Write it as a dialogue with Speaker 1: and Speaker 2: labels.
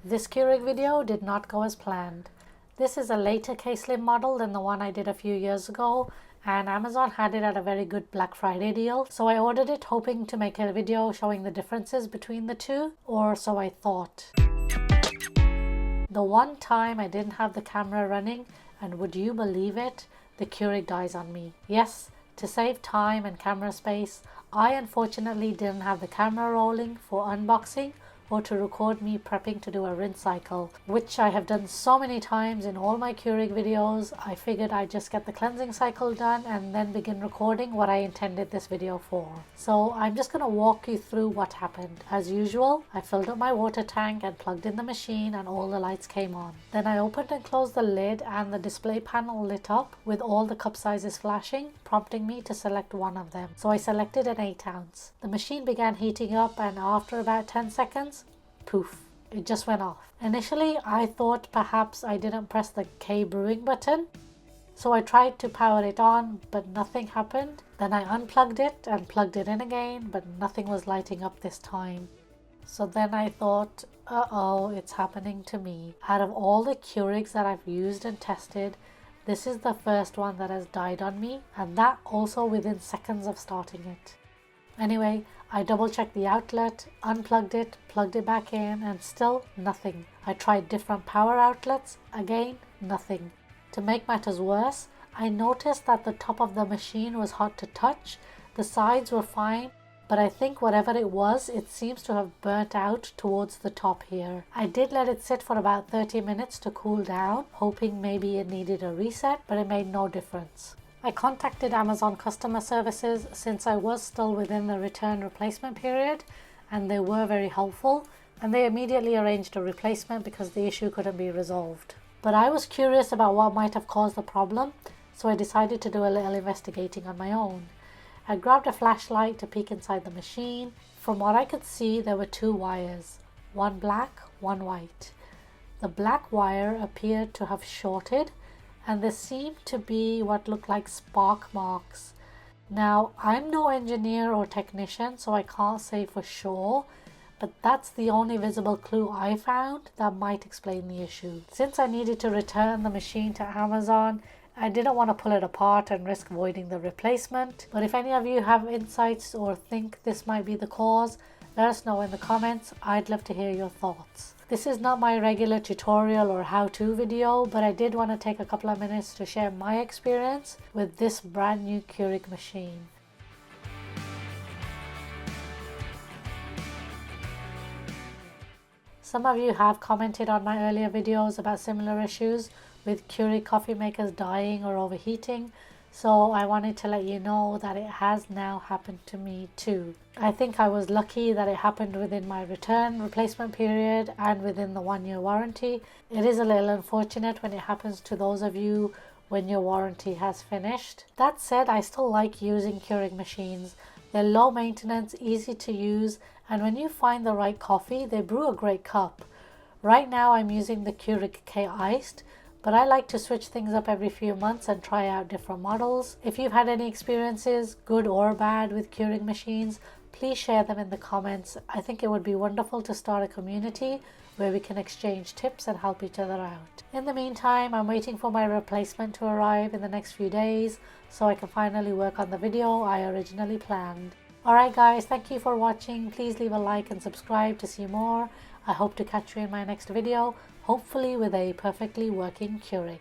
Speaker 1: This Keurig video did not go as planned. This is a later K-Slim model than the one I did a few years ago, and Amazon had it at a very good Black Friday deal, so I ordered it hoping to make a video showing the differences between the two, or so I thought. The one time I didn't have the camera running, and would you believe it, the Keurig dies on me. Yes, to save time and camera space, I unfortunately didn't have the camera rolling for unboxing or to record me prepping to do a rinse cycle, which I have done so many times in all my Keurig videos. I figured I'd just get the cleansing cycle done and then begin recording what I intended this video for. So I'm just going to walk you through what happened. As usual, I filled up my water tank and plugged in the machine and all the lights came on. Then I opened and closed the lid and the display panel lit up with all the cup sizes flashing, prompting me to select one of them. So I selected an 8 ounce. The machine began heating up and after about 10 seconds, poof, it just went off. Initially, I thought perhaps I didn't press the K brewing button, so I tried to power it on, but nothing happened. Then I unplugged it and plugged it in again, but nothing was lighting up this time. So then I thought, uh-oh, it's happening to me. Out of all the Keurigs that I've used and tested, this is the first one that has died on me, and that also within seconds of starting it. Anyway, I double checked the outlet, unplugged it, plugged it back in, and still nothing. I tried different power outlets, again nothing. To make matters worse, I noticed that the top of the machine was hot to touch, the sides were fine, but I think whatever it was, it seems to have burnt out towards the top here. I did let it sit for about 30 minutes to cool down, hoping maybe it needed a reset, but it made no difference. I contacted Amazon customer services since I was still within the return replacement period, and they were very helpful, and they immediately arranged a replacement because the issue couldn't be resolved. But I was curious about what might have caused the problem, so I decided to do a little investigating on my own. I grabbed a flashlight to peek inside the machine. From what I could see, there were 2 wires, one black, one white. The black wire appeared to have shorted, and there seemed to be what looked like spark marks. Now, I'm no engineer or technician, so I can't say for sure, but that's the only visible clue I found that might explain the issue. Since I needed to return the machine to Amazon, I didn't want to pull it apart and risk voiding the replacement. But if any of you have insights or think this might be the cause, let us know in the comments. I'd love to hear your thoughts. This is not my regular tutorial or how-to video, but I did want to take a couple of minutes to share my experience with this brand new Keurig machine. Some of you have commented on my earlier videos about similar issues with Keurig coffee makers dying or overheating, so I wanted to let you know that it has now happened to me too. I think I was lucky that it happened within my return replacement period and within the 1-year warranty. It is a little unfortunate when it happens to those of you when your warranty has finished. That said, I still like using Keurig machines. They're low maintenance, easy to use, and when you find the right coffee, they brew a great cup. Right now I'm using the Keurig K Iced, but I like to switch things up every few months and try out different models. If you've had any experiences, good or bad, with Keurig machines, please share them in the comments. I think it would be wonderful to start a community where we can exchange tips and help each other out. In the meantime, I'm waiting for my replacement to arrive in the next few days so I can finally work on the video I originally planned. Alright guys, thank you for watching. Please leave a like and subscribe to see more. I hope to catch you in my next video, hopefully with a perfectly working Keurig.